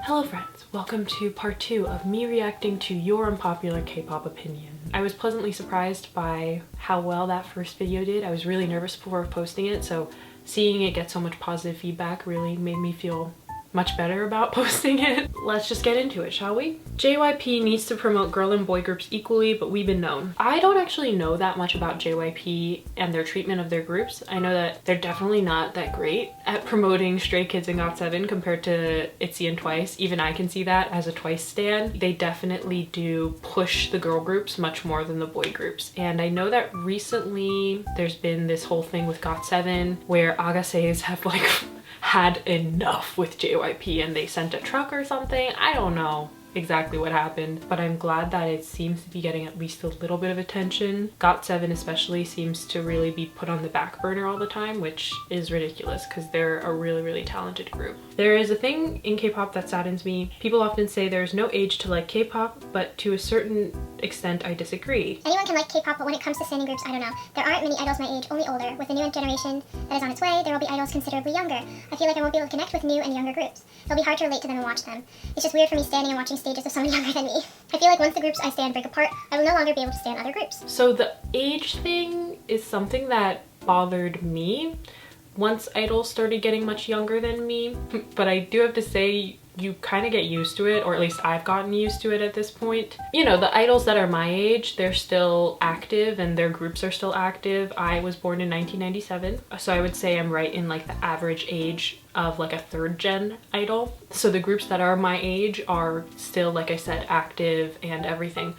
Hello friends, welcome to part 2 of me reacting to your unpopular K-pop opinion. I was pleasantly surprised by how well that first video did. I was really nervous before posting it, so seeing it get so much positive feedback really made me feel much better about posting it. Let's just get into it, shall we? JYP needs to promote girl and boy groups equally, but we've been known. I don't actually know that much about JYP and their treatment of their groups. I know that they're definitely not that great at promoting Stray Kids and GOT7 compared to ITZY and TWICE. Even I can see that as a TWICE stan. They definitely do push the girl groups much more than the boy groups. And I know that recently there's been this whole thing with GOT7 where Agases have like had enough with JYP and they sent a truck or something. I don't know exactly what happened, but I'm glad that it seems to be getting at least a little bit of attention. GOT7 especially seems to really be put on the back burner all the time, which is ridiculous because they're a really talented group. There is a thing in K-pop that saddens me. People often say there's no age to like K-pop, but to a certain extent I disagree. Anyone can like K-pop, but when it comes to standing groups, I don't know. There aren't many idols my age, only older. With the new generation that is on its way, there will be idols considerably younger. I feel like I won't be able to connect with new and younger groups. It'll be hard to relate to them and watch them. It's just weird for me standing and watching stages of someone younger than me. I feel like once the groups I stand break apart, I will no longer be able to stand other groups. So the age thing is something that bothered me once idols started getting much younger than me, but I do have to say you kind of get used to it, or at least I've gotten used to it at this point. You know, the idols that are my age, they're still active and their groups are still active. I was born in 1997, so I would say I'm right in like the average age of like a third gen idol. So the groups that are my age are still, like I said, active and everything.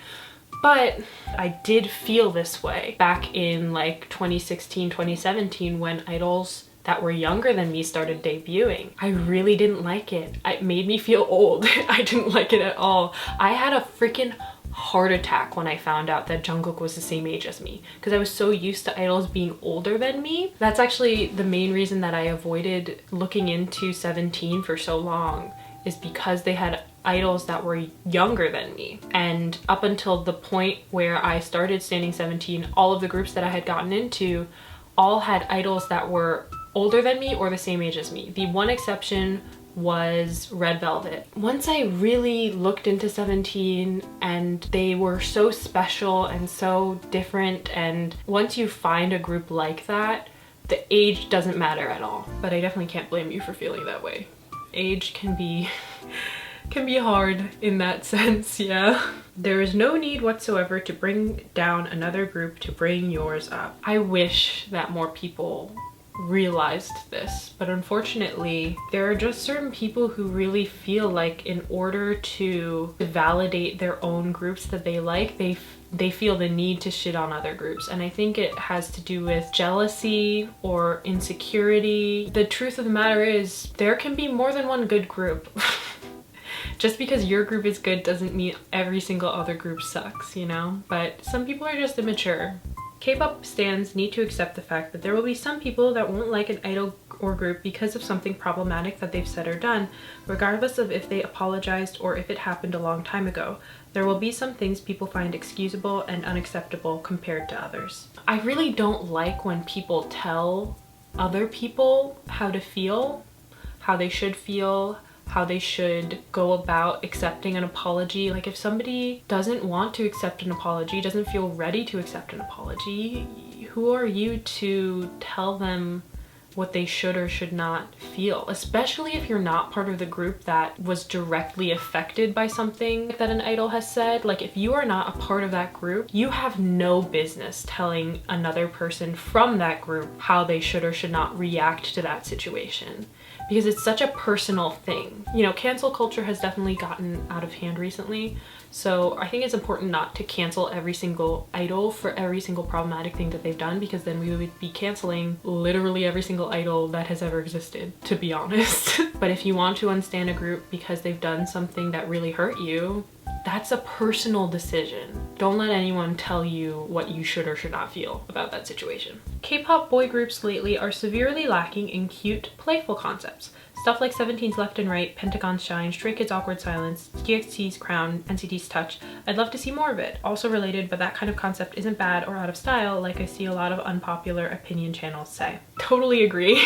But I did feel this way back in like 2016, 2017 when idols that were younger than me started debuting. I really didn't like it. It made me feel old. I didn't like it at all. I had a freaking heart attack when I found out that Jungkook was the same age as me because I was so used to idols being older than me. That's actually the main reason that I avoided looking into 17 for so long, is because they had idols that were younger than me. And up until the point where I started standing 17, all of the groups that I had gotten into all had idols that were older than me or the same age as me. The one exception was Red Velvet. Once I really looked into 17 and they were so special and so different, and once you find a group like that, the age doesn't matter at all. But I definitely can't blame you for feeling that way. Age can be hard in that sense, yeah. There is no need whatsoever to bring down another group to bring yours up. I wish that more people realized this, but unfortunately there are just certain people who really feel like in order to validate their own groups that they like, they feel the need to shit on other groups. And I think it has to do with jealousy or insecurity. The truth of the matter is there can be more than one good group. Just because your group is good doesn't mean every single other group sucks, you know? But some people are just immature. K-pop stans need to accept the fact that there will be some people that won't like an idol or group because of something problematic that they've said or done, regardless of if they apologized or if it happened a long time ago. There will be some things people find excusable and unacceptable compared to others. I really don't like when people tell other people how to feel, how they should feel, how they should go about accepting an apology. Like if somebody doesn't want to accept an apology, doesn't feel ready to accept an apology, who are you to tell them what they should or should not feel? Especially if you're not part of the group that was directly affected by something that an idol has said. Like if you are not a part of that group, you have no business telling another person from that group how they should or should not react to that situation, because it's such a personal thing. You know, cancel culture has definitely gotten out of hand recently, so I think it's important not to cancel every single idol for every single problematic thing that they've done, because then we would be canceling literally every single idol that has ever existed, to be honest. But if you want to unstand a group because they've done something that really hurt you, that's a personal decision. Don't let anyone tell you what you should or should not feel about that situation. K-pop boy groups lately are severely lacking in cute, playful concepts. Stuff like 17's Left and Right, Pentagon's Shine, Stray Kids' Awkward Silence, TXT's Crown, NCT's Touch. I'd love to see more of it. Also related, but that kind of concept isn't bad or out of style like I see a lot of unpopular opinion channels say. Totally agree.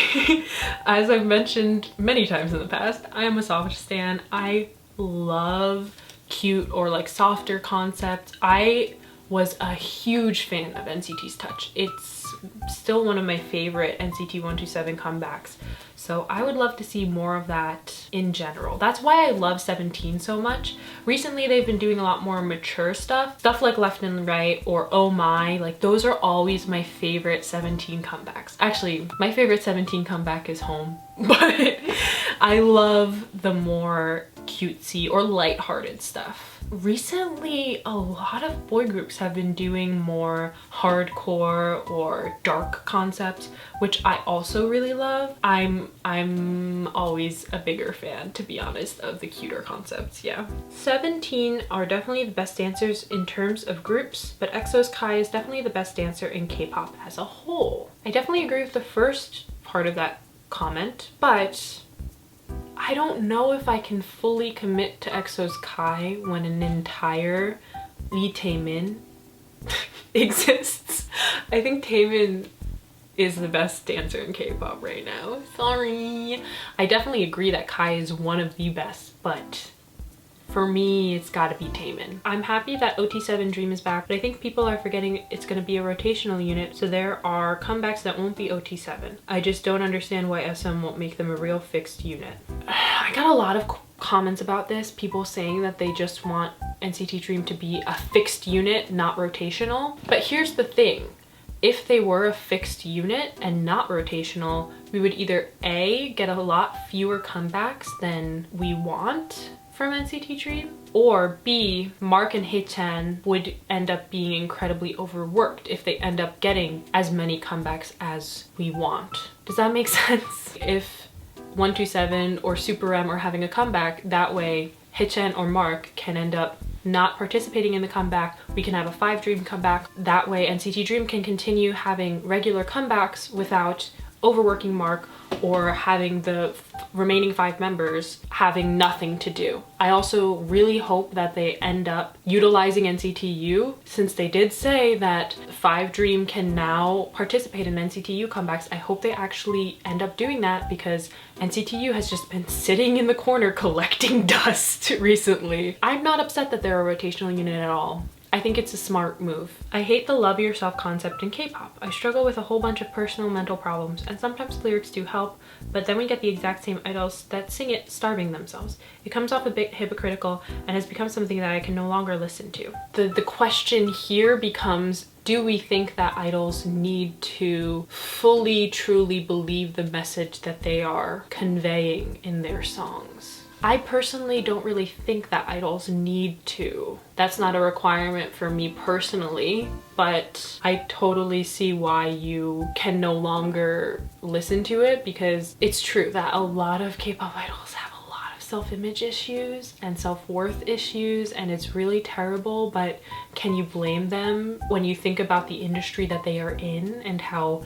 As I've mentioned many times in the past, I am a soft stan. I love cute or like softer concepts. I was a huge fan of NCT's Touch. It's still one of my favorite NCT 127 comebacks. So I would love to see more of that in general. That's why I love 17 so much. Recently, they've been doing a lot more mature stuff. Stuff like Left and Right or Oh My, like those are always my favorite 17 comebacks. Actually, my favorite 17 comeback is Home, but I love the more cutesy or lighthearted stuff. Recently, a lot of boy groups have been doing more hardcore or dark concepts, which I also really love. I'm always a bigger fan, to be honest, of the cuter concepts, yeah. 17 are definitely the best dancers in terms of groups, but EXO's Kai is definitely the best dancer in K-pop as a whole. I definitely agree with the first part of that comment, but I don't know if I can fully commit to EXO's Kai when an entire Lee Taemin exists. I think Taemin is the best dancer in K-pop right now. Sorry. I definitely agree that Kai is one of the best, but for me, it's gotta be Taemin. I'm happy that OT7 Dream is back, but I think people are forgetting it's gonna be a rotational unit, so there are comebacks that won't be OT7. I just don't understand why SM won't make them a real fixed unit. I got a lot of comments about this, people saying that they just want NCT Dream to be a fixed unit, not rotational. But here's the thing. If they were a fixed unit and not rotational, we would either A, get a lot fewer comebacks than we want from NCT Dream, or B, Mark and Haechan would end up being incredibly overworked if they end up getting as many comebacks as we want. Does that make sense? If 127 or Super M are having a comeback, that way Haechan or Mark can end up not participating in the comeback. We can have a 5 Dream comeback. That way NCT Dream can continue having regular comebacks without overworking Mark or having the remaining 5 members having nothing to do. I also really hope that they end up utilizing NCTU, since they did say that 5 Dream can now participate in NCTU comebacks. I hope they actually end up doing that, because NCTU has just been sitting in the corner collecting dust recently. I'm not upset that they're a rotational unit at all. I think it's a smart move. I hate the love yourself concept in K-pop. I struggle with a whole bunch of personal mental problems, and sometimes lyrics do help, but then we get the exact same idols that sing it starving themselves. It comes off a bit hypocritical and has become something that I can no longer listen to. The question here becomes, do we think that idols need to fully, truly believe the message that they are conveying in their songs? I personally don't really think that idols need to. That's not a requirement for me personally, but I totally see why you can no longer listen to it, because it's true that a lot of K-pop idols have a lot of self-image issues and self-worth issues, and it's really terrible, but can you blame them when you think about the industry that they are in and how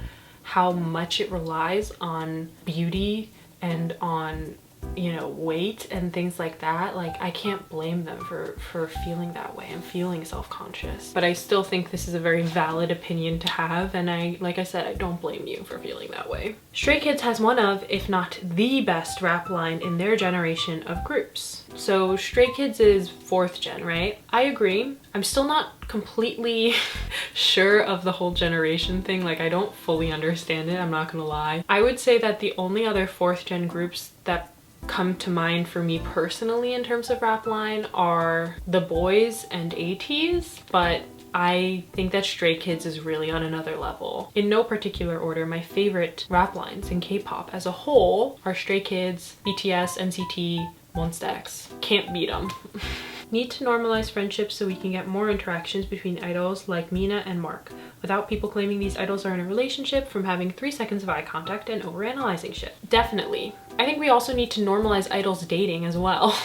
much it relies on beauty and on, you know, weight and things like that? Like, I can't blame them for feeling that way and feeling self-conscious. But I still think this is a very valid opinion to have, and like I said, I don't blame you for feeling that way. Stray Kids has one of, if not the best rap line in their generation of groups. So Stray Kids is 4th gen, right? I agree. I'm still not completely sure of the whole generation thing. Like, I don't fully understand it, I'm not gonna lie. I would say that the only other 4th gen groups that come to mind for me personally in terms of rap line are The Boys and ATEEZ, but I think that Stray Kids is really on another level. In no particular order, my favorite rap lines in K-pop as a whole are Stray Kids, BTS, NCT, Monsta X. Can't beat them. Need to normalize friendships so we can get more interactions between idols like Mina and Mark, without people claiming these idols are in a relationship from having 3 seconds of eye contact and overanalyzing shit. Definitely. I think we also need to normalize idols dating as well.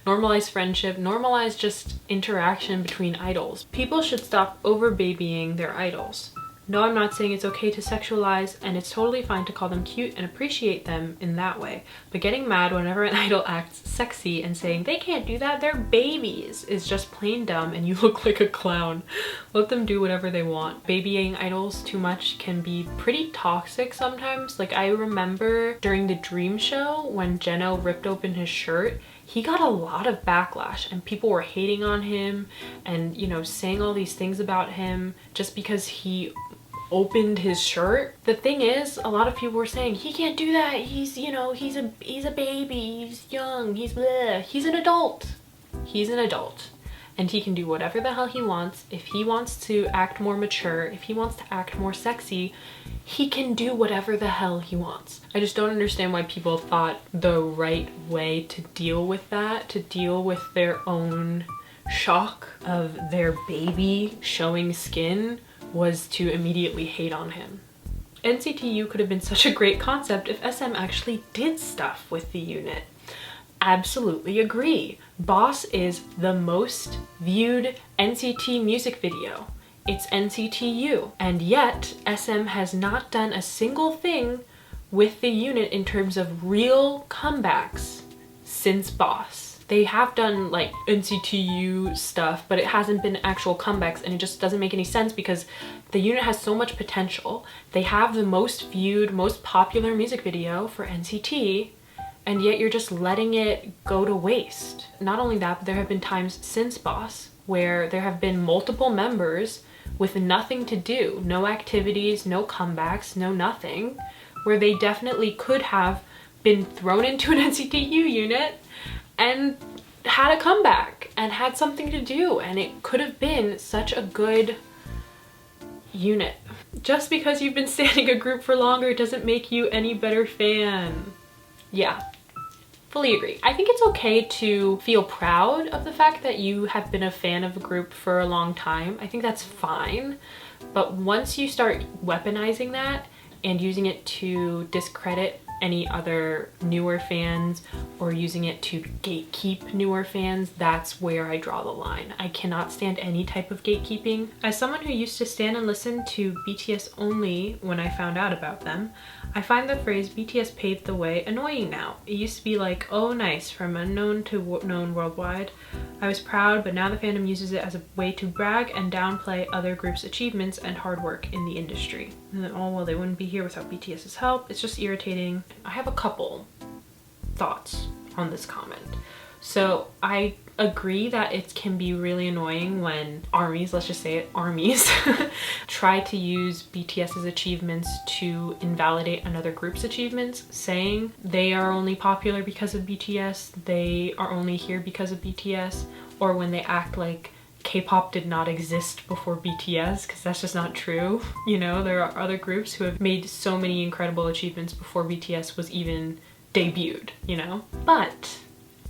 Normalize friendship, normalize just interaction between idols. People should stop over babying their idols. No, I'm not saying it's okay to sexualize, and it's totally fine to call them cute and appreciate them in that way. But getting mad whenever an idol acts sexy and saying they can't do that, they're babies, is just plain dumb and you look like a clown. Let them do whatever they want. Babying idols too much can be pretty toxic sometimes. Like, I remember during the Dream Show when Jeno ripped open his shirt, he got a lot of backlash and people were hating on him and, you know, saying all these things about him just because he opened his shirt. The thing is, a lot of people were saying he can't do that, he's, you know, he's a baby, he's young, he's bleh. He's an adult. He's an adult and he can do whatever the hell he wants. If he wants to act more mature, if he wants to act more sexy, he can do whatever the hell he wants. I just don't understand why people thought the right way to deal with that, to deal with their own shock of their baby showing skin, was to immediately hate on him. NCTU could have been such a great concept if SM actually did stuff with the unit. Absolutely agree. Boss is the most viewed NCT music video. It's NCTU. And yet, SM has not done a single thing with the unit in terms of real comebacks since Boss. They have done like NCTU stuff, but it hasn't been actual comebacks, and it just doesn't make any sense because the unit has so much potential. They have the most viewed, most popular music video for NCT, and yet you're just letting it go to waste. Not only that, but there have been times since Boss where there have been multiple members with nothing to do, no activities, no comebacks, no nothing, where they definitely could have been thrown into an NCTU unit and had a comeback and had something to do, and it could have been such a good unit. Just because you've been standing a group for longer doesn't make you any better fan. Yeah, fully agree. I think it's okay to feel proud of the fact that you have been a fan of a group for a long time. I think that's fine. But once you start weaponizing that and using it to discredit any other newer fans or using it to gatekeep newer fans, that's where I draw the line. I cannot stand any type of gatekeeping. As someone who used to stand and listen to BTS only when I found out about them, I find the phrase BTS paved the way annoying now. It used to be like, oh nice, from unknown to known worldwide. I was proud, but now the fandom uses it as a way to brag and downplay other groups' achievements and hard work in the industry. And then, oh well, they wouldn't be here without BTS's help. It's just irritating. I have a couple thoughts on this comment. So I agree that it can be really annoying when armies, let's just say it, armies, try to use BTS's achievements to invalidate another group's achievements, saying they are only popular because of BTS, they are only here because of BTS, or when they act like K-pop did not exist before BTS, because that's just not true. You know, there are other groups who have made so many incredible achievements before BTS was even debuted, you know? But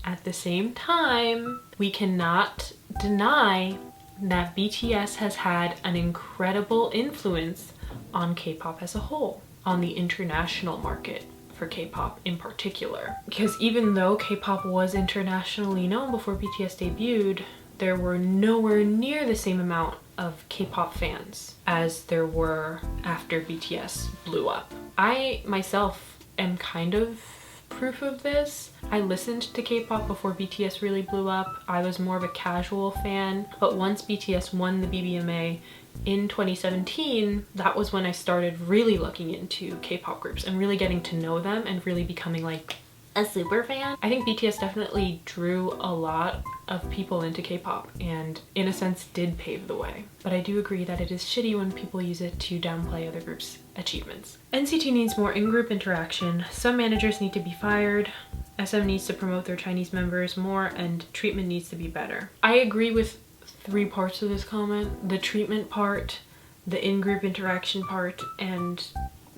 at the same time, we cannot deny that BTS has had an incredible influence on K-pop as a whole, on the international market for K-pop in particular. Because even though K-pop was internationally known before BTS debuted, there were nowhere near the same amount of K-pop fans as there were after BTS blew up. I myself am kind of proof of this. I listened to K-pop before BTS really blew up. I was more of a casual fan, but once BTS won the BBMA in 2017, that was when I started really looking into K-pop groups and really getting to know them and really becoming like a super fan. I think BTS definitely drew a lot of people into K-pop and in a sense did pave the way. But I do agree that it is shitty when people use it to downplay other groups' achievements. NCT needs more in-group interaction. Some managers need to be fired. SM needs to promote their Chinese members more, and treatment needs to be better. I agree with 3 parts of this comment. The treatment part, the in-group interaction part, and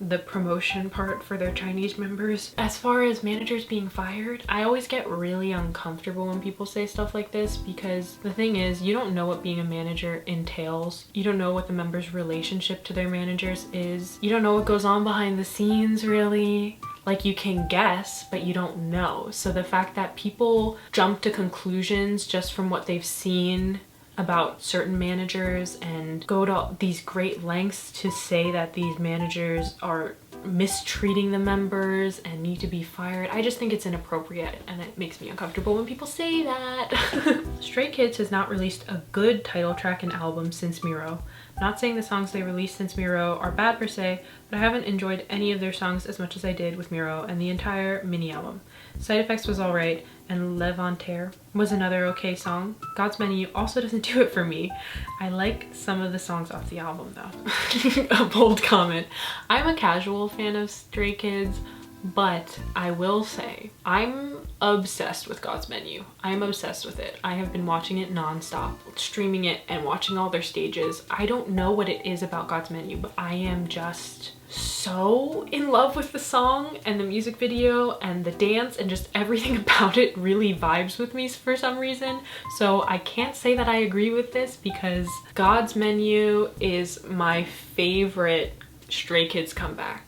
the promotion part for their Chinese members. As far as managers being fired, I always get really uncomfortable when people say stuff like this, because the thing is, you don't know what being a manager entails. You don't know what the members' relationship to their managers is. You don't know what goes on behind the scenes, really. Like, you can guess, but you don't know. So the fact that people jump to conclusions just from what they've seen about certain managers and go to these great lengths to say that these managers are mistreating the members and need to be fired. I just think it's inappropriate and it makes me uncomfortable when people say that. Stray Kids has not released a good title track and album since Miro. Not saying the songs they released since Miro are bad per se, but I haven't enjoyed any of their songs as much as I did with Miro and the entire mini album. Side Effects was alright, and Levanter was another okay song. God's Menu also doesn't do it for me. I like some of the songs off the album though. A bold comment. I'm a casual fan of Stray Kids, but I will say I'm obsessed with God's Menu. I'm obsessed with it. I have been watching it nonstop, streaming it and watching all their stages. I don't know what it is about God's Menu, but I am just so in love with the song and the music video and the dance, and just everything about it really vibes with me for some reason. So I can't say that I agree with this because God's Menu is my favorite Stray Kids comeback.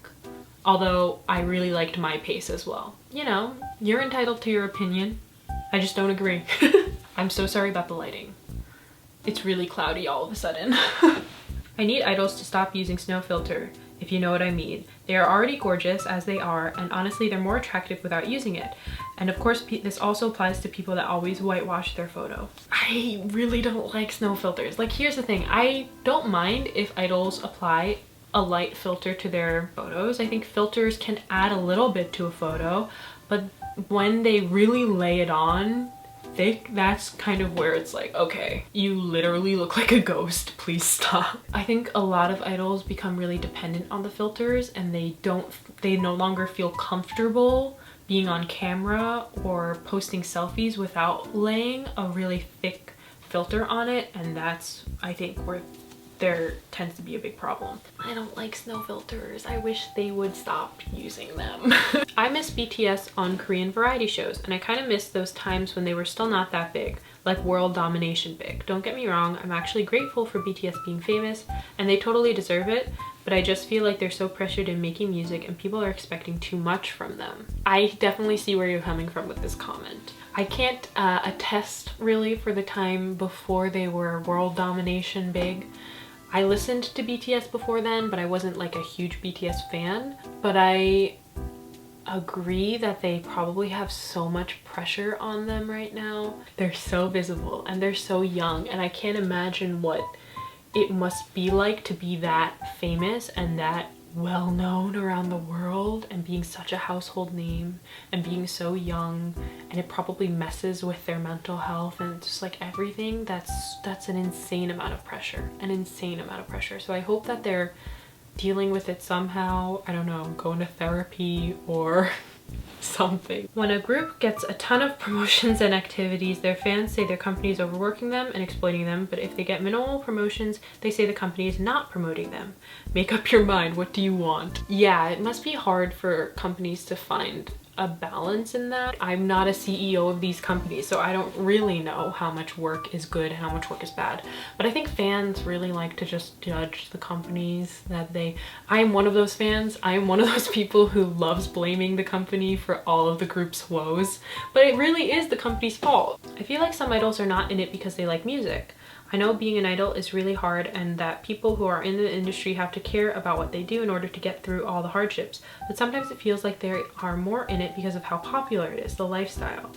Although I really liked My Pace as well. You know, you're entitled to your opinion. I just don't agree. I'm so sorry about the lighting. It's really cloudy all of a sudden. I need idols to stop using snow filter, if you know what I mean. They are already gorgeous as they are, and honestly they're more attractive without using it. And of course this also applies to people that always whitewash their photo. I really don't like snow filters. Like, here's the thing, I don't mind if idols apply a light filter to their photos. I think filters can add a little bit to a photo, but when they really lay it on thick, that's kind of where it's like, okay, you literally look like a ghost, please stop. I think a lot of idols become really dependent on the filters and they no longer feel comfortable being on camera or posting selfies without laying a really thick filter on it, and that's, I think, where there tends to be a big problem. I don't like snow filters. I wish they would stop using them. I miss BTS on Korean variety shows, and I kind of miss those times when they were still not that big, like world domination big. Don't get me wrong, I'm actually grateful for BTS being famous, and they totally deserve it, but I just feel like they're so pressured in making music and people are expecting too much from them. I definitely see where you're coming from with this comment. I can't attest really for the time before they were world domination big. I listened to BTS before then, but I wasn't like a huge BTS fan. But I agree that they probably have so much pressure on them right now. They're so visible and they're so young, and I can't imagine what it must be like to be that famous and that well known around the world and being such a household name and being so young, and it probably messes with their mental health and just like everything. That's an insane amount of pressure, so I hope that they're dealing with it somehow. I don't know, going to therapy or something. When a group gets a ton of promotions and activities, their fans say their company is overworking them and exploiting them, but if they get minimal promotions, they say the company is not promoting them. Make up your mind, what do you want? Yeah, it must be hard for companies to find a balance in that. I'm not a CEO of these companies, so I don't really know how much work is good and how much work is bad. But I think fans really like to just judge the companies that I am one of those fans. I am one of those people who loves blaming the company for all of the group's woes, but it really is the company's fault. I feel like some idols are not in it because they like music. I know being an idol is really hard and that people who are in the industry have to care about what they do in order to get through all the hardships, but sometimes it feels like they are more in it because of how popular it is, the lifestyle.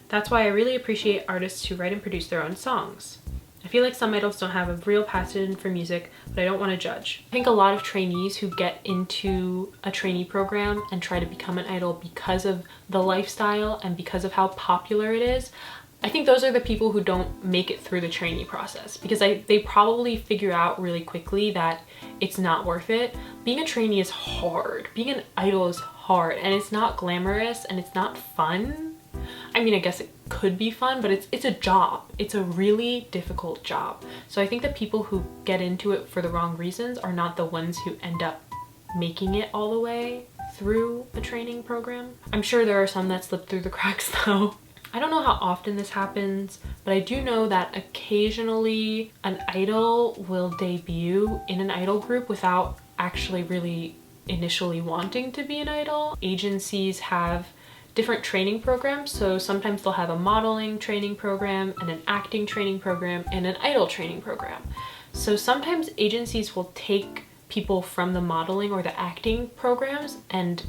That's why I really appreciate artists who write and produce their own songs. I feel like some idols don't have a real passion for music, but I don't want to judge. I think a lot of trainees who get into a trainee program and try to become an idol because of the lifestyle and because of how popular it is, I think those are the people who don't make it through the trainee process, because they probably figure out really quickly that it's not worth it. Being a trainee is hard. Being an idol is hard, and it's not glamorous and it's not fun. I mean, I guess it could be fun, but it's a job. It's a really difficult job. So I think the people who get into it for the wrong reasons are not the ones who end up making it all the way through a training program. I'm sure there are some that slip through the cracks though. I don't know how often this happens, but I do know that occasionally an idol will debut in an idol group without actually really initially wanting to be an idol. Agencies have different training programs. So sometimes they'll have a modeling training program and an acting training program and an idol training program. So sometimes agencies will take people from the modeling or the acting programs and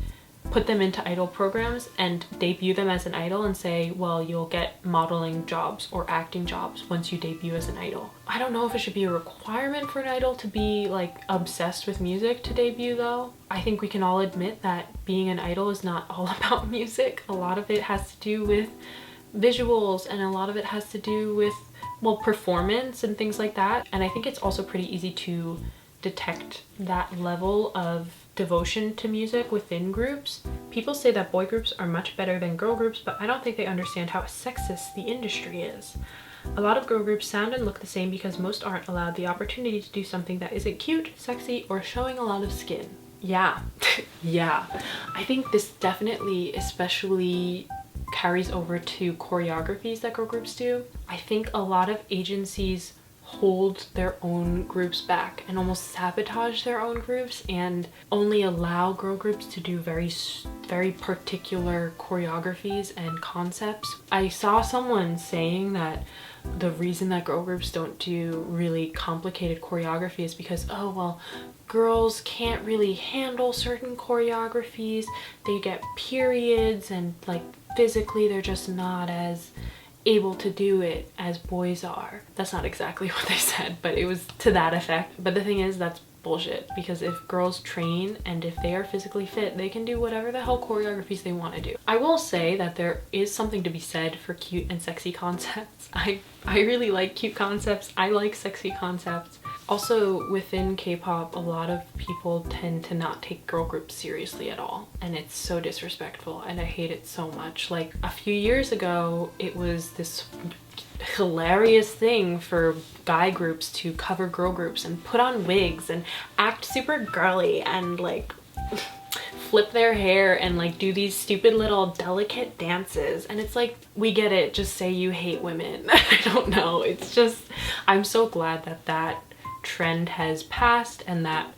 put them into idol programs and debut them as an idol and say, well, you'll get modeling jobs or acting jobs once you debut as an idol. I don't know if it should be a requirement for an idol to be like obsessed with music to debut though. I think we can all admit that being an idol is not all about music. A lot of it has to do with visuals and a lot of it has to do with, well, performance and things like that. And I think it's also pretty easy to detect that level of devotion to music within groups. People say that boy groups are much better than girl groups, but I don't think they understand how sexist the industry is. A lot of girl groups sound and look the same because most aren't allowed the opportunity to do something that isn't cute, sexy, or showing a lot of skin. Yeah, yeah. I think this definitely especially carries over to choreographies that girl groups do. I think a lot of agencies hold their own groups back and almost sabotage their own groups and only allow girl groups to do very particular choreographies and concepts. I saw someone saying that the reason that girl groups don't do really complicated choreography is because, oh well, girls can't really handle certain choreographies, they get periods and like physically they're just not as able to do it as boys are. That's not exactly what they said, but it was to that effect. But the thing is, that's bullshit, because if girls train and if they are physically fit, they can do whatever the hell choreographies they want to do. I will say that there is something to be said for cute and sexy concepts. I really like cute concepts. I like sexy concepts. Also, within K-pop, a lot of people tend to not take girl groups seriously at all, and it's so disrespectful and I hate it so much. Like a few years ago, it was this hilarious thing for guy groups to cover girl groups and put on wigs and act super girly and like flip their hair and like do these stupid little delicate dances, and it's like, we get it, just say you hate women. I don't know, it's just, I'm so glad that that trend has passed and that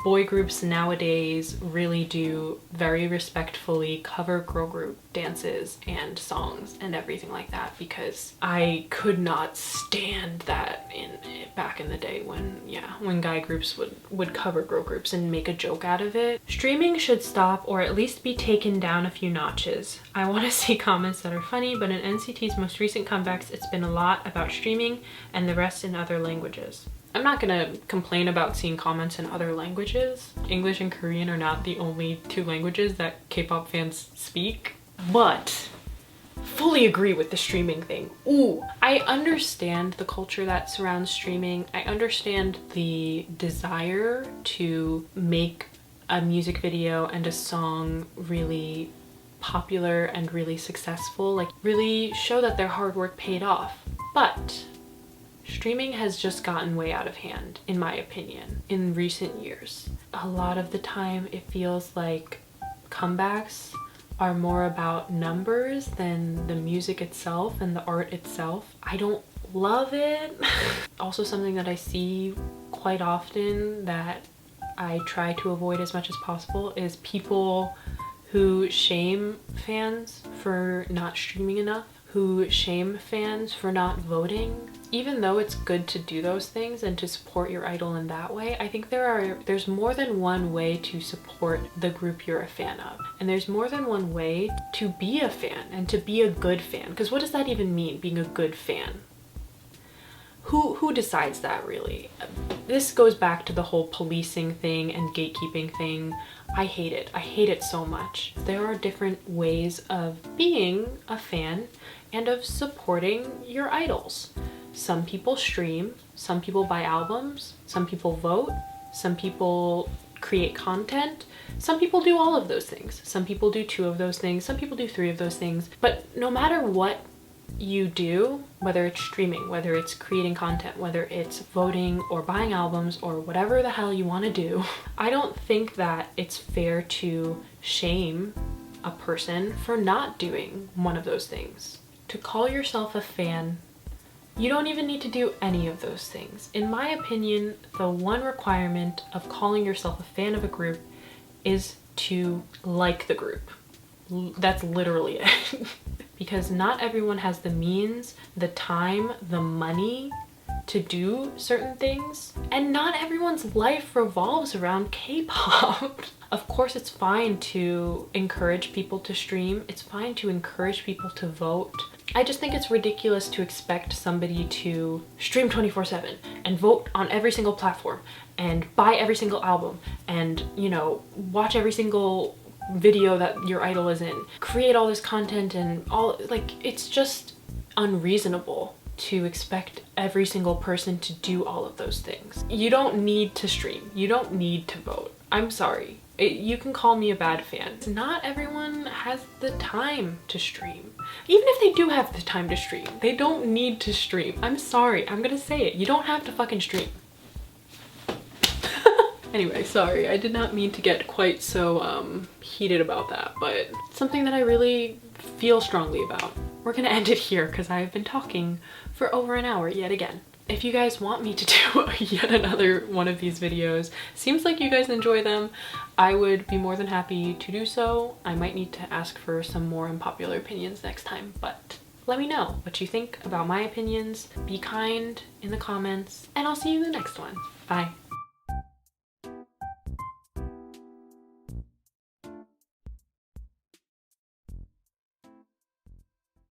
boy groups nowadays really do very respectfully cover girl group dances and songs and everything like that, because I could not stand that back in the day when guy groups would cover girl groups and make a joke out of it. Streaming should stop or at least be taken down a few notches. I want to see comments that are funny, but in NCT's most recent comebacks it's been a lot about streaming and the rest in other languages. I'm not gonna complain about seeing comments in other languages. English and Korean are not the only two languages that K-pop fans speak, but fully agree with the streaming thing. Ooh, I understand the culture that surrounds streaming. I understand the desire to make a music video and a song really popular and really successful, like really show that their hard work paid off. But streaming has just gotten way out of hand, in my opinion, in recent years. A lot of the time it feels like comebacks are more about numbers than the music itself and the art itself. I don't love it. Also, something that I see quite often that I try to avoid as much as possible is people who shame fans for not streaming enough, who shame fans for not voting. Even though it's good to do those things and to support your idol in that way, I think there's more than one way to support the group you're a fan of. And there's more than one way to be a fan and to be a good fan. Because what does that even mean, being a good fan? Who decides that, really? This goes back to the whole policing thing and gatekeeping thing. I hate it. I hate it so much. There are different ways of being a fan and of supporting your idols. Some people stream, some people buy albums, some people vote, some people create content, some people do all of those things. Some people do 2 of those things, some people do 3 of those things. But no matter what you do, whether it's streaming, whether it's creating content, whether it's voting or buying albums or whatever the hell you want to do, I don't think that it's fair to shame a person for not doing one of those things. To call yourself a fan, you don't even need to do any of those things. In my opinion, the one requirement of calling yourself a fan of a group is to like the group. That's literally it. Because not everyone has the means, the time, the money to do certain things, and not everyone's life revolves around K-pop. Of course, it's fine to encourage people to stream. It's fine to encourage people to vote. I just think it's ridiculous to expect somebody to stream 24/7 and vote on every single platform and buy every single album and, you know, watch every single video that your idol is in, create all this content and all, like, it's just unreasonable to expect every single person to do all of those things. You don't need to stream. You don't need to vote. I'm sorry. You can call me a bad fan. Not everyone has the time to stream. Even if they do have the time to stream, they don't need to stream. I'm sorry. I'm gonna say it. You don't have to fucking stream. Anyway, sorry. I did not mean to get quite so heated about that, but it's something that I really feel strongly about. We're gonna end it here because I've been talking for over an hour yet again. If you guys want me to do yet another one of these videos, seems like you guys enjoy them, I would be more than happy to do so. I might need to ask for some more unpopular opinions next time, but let me know what you think about my opinions. Be kind in the comments, and I'll see you in the next one. Bye.